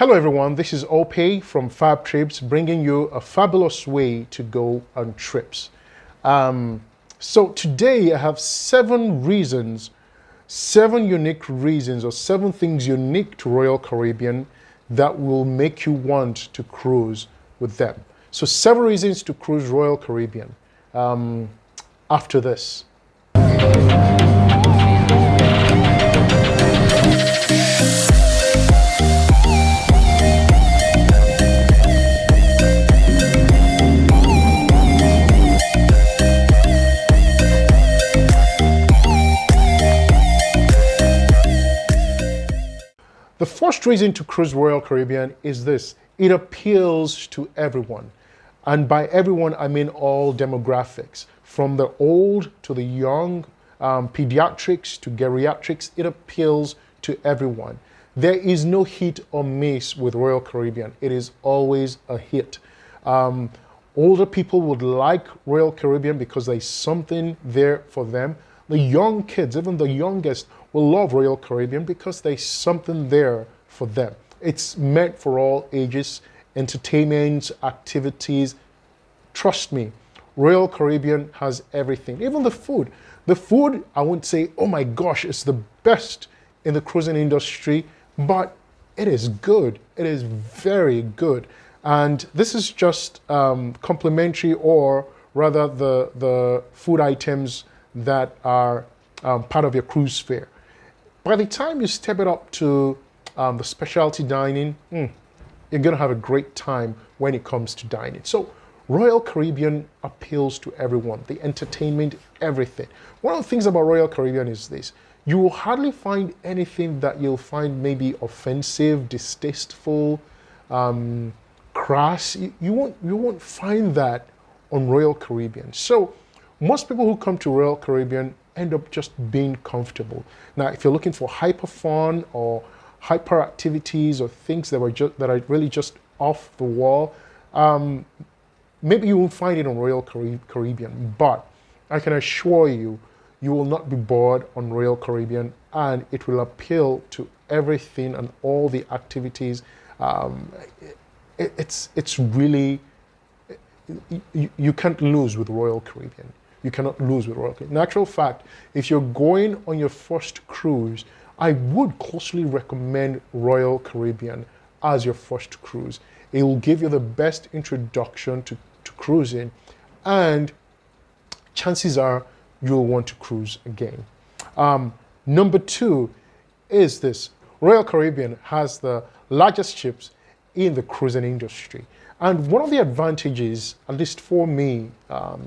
Hello everyone, this is Opay from Fab Trips, bringing you a fabulous way to go on trips. So today I have 7 reasons, 7 unique reasons or 7 things unique to Royal Caribbean that will make you want to cruise with them. So 7 reasons to cruise Royal Caribbean after this. The first reason to cruise Royal Caribbean is this: it appeals to everyone. And by everyone, I mean all demographics, from the old to the young, pediatrics to geriatrics. It appeals to everyone. There is no hit or miss with Royal Caribbean. It is always a hit. Older people would like Royal Caribbean because there's something there for them. The young kids, even the youngest, will love Royal Caribbean because there's something there for them. It's meant for all ages, entertainment, activities. Trust me, Royal Caribbean has everything, even the food. The food, I won't say, oh my gosh, it's the best in the cruising industry, but it is good. It is very good. And this is just complimentary, or rather the food items that are part of your cruise fare. By the time you step it up to the specialty dining, you're going to have a great time when it comes to dining. So Royal Caribbean appeals to everyone, the entertainment, everything. One of the things about Royal Caribbean is this: you will hardly find anything that you'll find maybe offensive, distasteful, crass. You won't find that on Royal Caribbean. So most people who come to Royal Caribbean end up just being comfortable. Now, if you're looking for hyper fun or hyper activities or things that are really just off the wall, maybe you won't find it on Royal Caribbean. But I can assure you, you will not be bored on Royal Caribbean, and it will appeal to everything and all the activities. It's really, you can't lose with Royal Caribbean. You cannot lose with Royal Caribbean. In actual fact, if you're going on your first cruise, I would closely recommend Royal Caribbean as your first cruise. It will give you the best introduction to cruising, and chances are you'll want to cruise again. Number 2 is this: Royal Caribbean has the largest ships in the cruising industry. And one of the advantages, at least for me,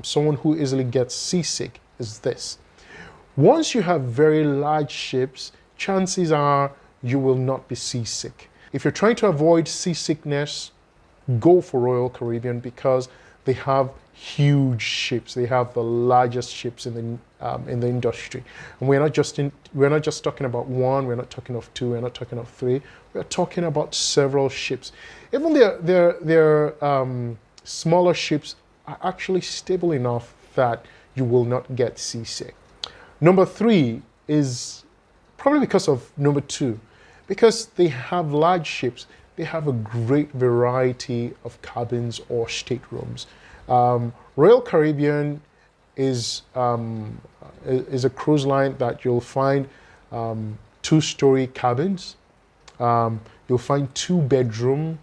someone who easily gets seasick, is this: once you have very large ships, chances are you will not be seasick. If you're trying to avoid seasickness, go for Royal Caribbean because they have huge ships. They have the largest ships in the industry. And we're not just talking about 1. We're not talking of 2. We're not talking of 3. We're talking about several ships. Even their smaller ships are actually stable enough that you will not get seasick. Number 3 is probably because of number 2. Because they have large ships, they have a great variety of cabins or staterooms. Royal Caribbean is a cruise line that you'll find 2-story cabins. You'll find 2-bedroom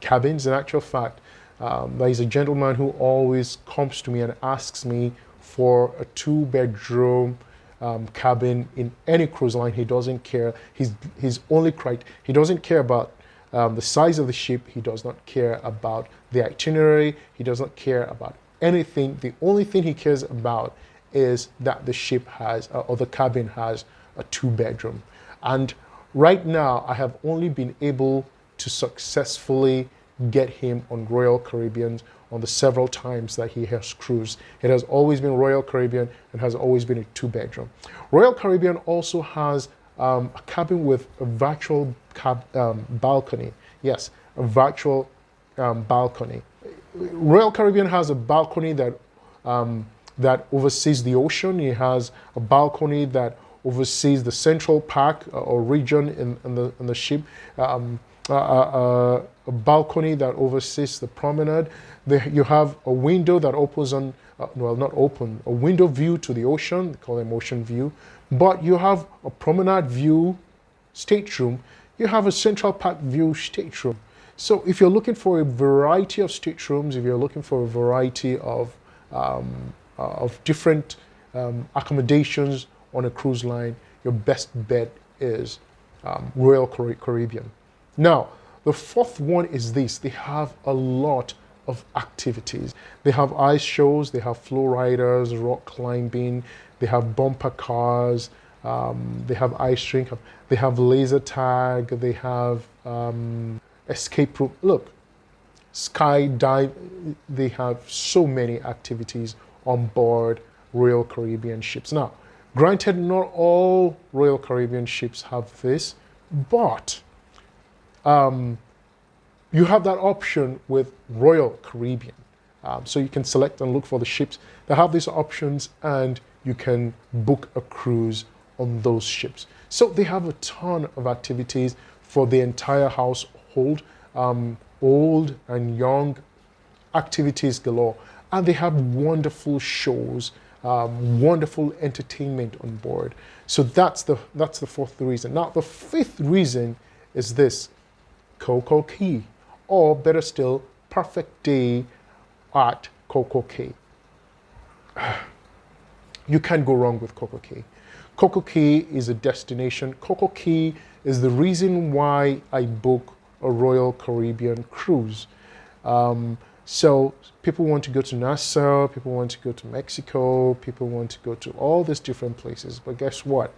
cabins. In actual fact, there is a gentleman who always comes to me and asks me for a 2-bedroom cabin in any cruise line. He doesn't care. He doesn't care about the size of the ship. He does not care about the itinerary. He does not care about anything. The only thing he cares about is that the ship has, or the cabin has, a 2-bedroom. And right now, I have only been able to successfully get him on Royal Caribbean on the several times that he has cruised. It has always been Royal Caribbean and has always been a 2-bedroom. Royal Caribbean also has a cabin with a virtual balcony. Yes, a virtual balcony. Royal Caribbean has a balcony that oversees the ocean. It has a balcony that oversees the central park or region in the ship, a balcony that oversees the promenade. You have a window that opens on, well, not open, a window view to the ocean, they call them ocean view. But you have a promenade view stateroom, you have a central park view stateroom. So if you're looking for a variety of staterooms, if you're looking for a variety of different accommodations on a cruise line, your best bet is Royal Caribbean. Now, the fourth one is this. They have a lot of activities. They have ice shows, they have flow riders, rock climbing, they have bumper cars, they have ice rink, they have laser tag, they have escape room. Look, skydive, they have so many activities on board Royal Caribbean ships. Now, granted, not all Royal Caribbean ships have this, but you have that option with Royal Caribbean. So you can select and look for the ships that have these options, and you can book a cruise on those ships. So they have a ton of activities for the entire household, old and young, activities galore. And they have wonderful shows, wonderful entertainment on board. So that's the fourth reason. Now, the fifth reason is this: Coco Cay, or better still, perfect day at Coco Cay. You can't go wrong with Coco Cay. Coco Cay is a destination. Coco Cay is the reason why I book a Royal Caribbean cruise. So people want to go to Nassau, people want to go to Mexico, people want to go to all these different places. But guess what?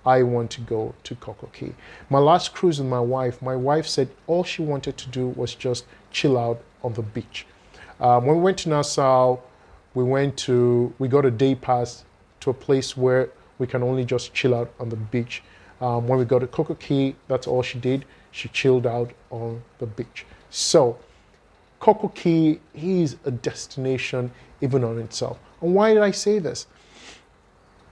I want to go to Coco Cay. My last cruise with my wife said all she wanted to do was just chill out on the beach. When we went to Nassau, we got a day pass to a place where we can only just chill out on the beach. When we got to Coco Cay, that's all she did. She chilled out on the beach. So Coco Cay is a destination even on itself. And why did I say this?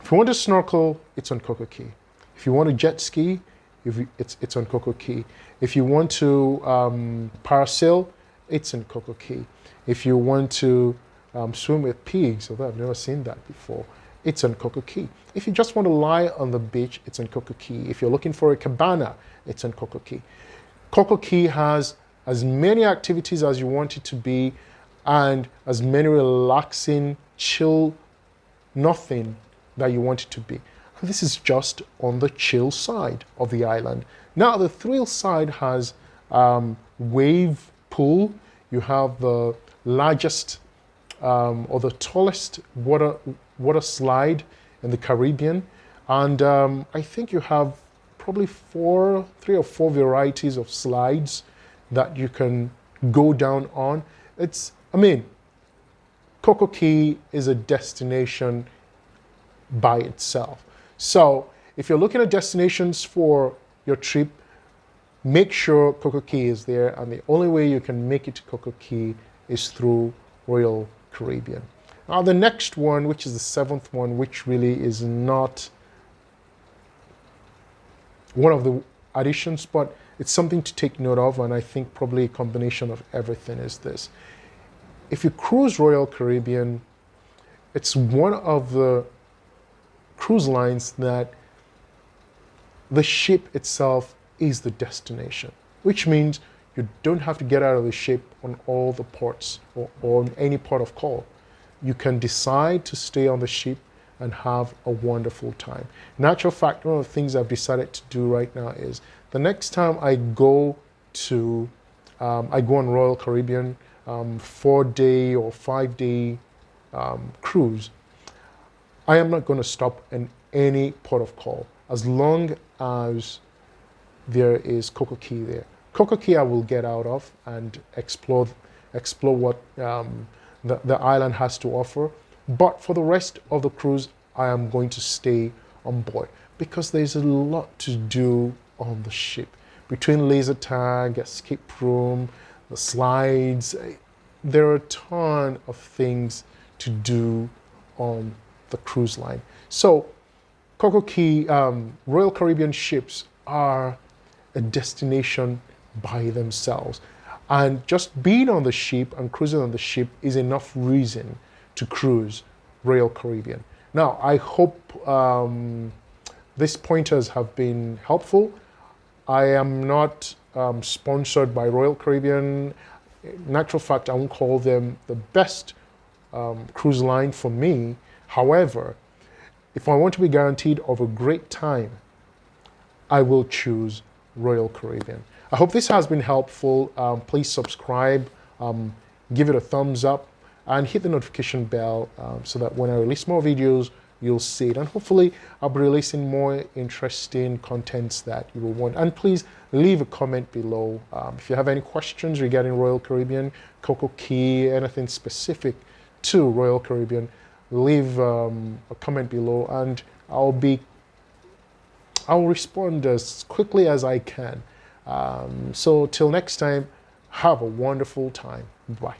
If you want to snorkel, it's on Coco Cay. If you want to jet ski, it's on Coco Cay. If you want to parasail, it's in Coco Cay. If you want to swim with pigs, although I've never seen that before, it's on Coco Cay. If you just want to lie on the beach, it's on Coco Cay. If you're looking for a cabana, it's on Coco Cay. Coco Cay has as many activities as you want it to be, and as many relaxing, chill, nothing that you want it to be. And this is just on the chill side of the island. Now, the thrill side has wave pool. You have the largest or the tallest water slide in the Caribbean, and I think you have probably 3 or 4 varieties of slides that you can go down on. Coco Cay is a destination by itself. So if you're looking at destinations for your trip, make sure Coco Cay is there, and the only way you can make it to Coco Cay is through Royal Caribbean. Now, the next one, which is the seventh one, which really is not one of the additions, but it's something to take note of, and I think probably a combination of everything is this. If you cruise Royal Caribbean, it's one of the cruise lines that the ship itself is the destination, which means you don't have to get out of the ship on all the ports or on any port of call. You can decide to stay on the ship and have a wonderful time. In actual fact, one of the things I've decided to do right now is the next time I go on Royal Caribbean 4-day or 5-day cruise, I am not going to stop in any port of call as long as there is Coco Cay there. Coco Cay I will get out of and explore what the island has to offer. But for the rest of the cruise, I am going to stay on board because there's a lot to do on the ship. Between laser tag, escape room, the slides, there are a ton of things to do on the cruise line. So Coco Key, Royal Caribbean ships are a destination by themselves. And just being on the ship and cruising on the ship is enough reason to cruise Royal Caribbean. Now, I hope these pointers have been helpful. I am not sponsored by Royal Caribbean. In actual fact, I won't call them the best cruise line for me. However, if I want to be guaranteed of a great time, I will choose Royal Caribbean. I hope this has been helpful. Please subscribe, give it a thumbs up, and hit the notification bell so that when I release more videos, you'll see it. And hopefully, I'll be releasing more interesting contents that you will want. And please leave a comment below. If you have any questions regarding Royal Caribbean, Coco Key, anything specific to Royal Caribbean, leave a comment below, and I'll respond as quickly as I can. So till next time, have a wonderful time. Bye.